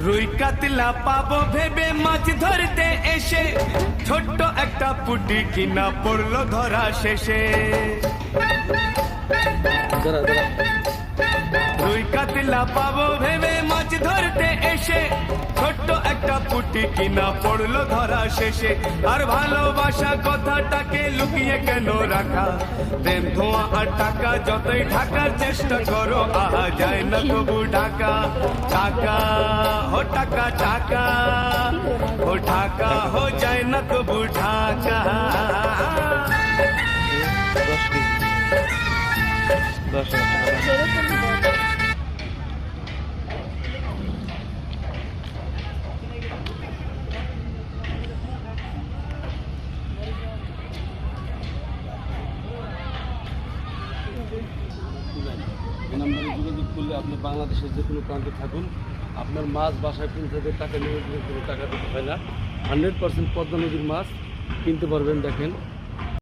রুই কাতলা পাবো ভেবে মাছ ধরতে এসে ছোট্ট একটা পুটি কিনা পড়লো ধরা শেষে। রুই কাতলা পাবো ভেবে মাছ ধরতে এসে ছোট্ট একটা পুটি কিনা পড়লো ধরা শেষে। আর ভালোবাসা কথাটাকে লুকিয়ে কেন রাখা? প্রেম ধোঁয়া আর টাকা যতই ঢাকার চেষ্টা করো, আহা যায় না তবু ঢাকা। টাকা हो টাকা টাকা हो ঢাকা हो যায় না তবু ঢাকা। নাম্বারে যোগাযোগ করলে আপনি বাংলাদেশের যে কোনো প্রান্তে থাকুন, আপনার মাছ বাসায় পৌঁছাতে টাকা নিয়ে কোনো টাকা দিতে হয় না। 100% পদ্মা নদীর মাছ কিনতে পারবেন। দেখেন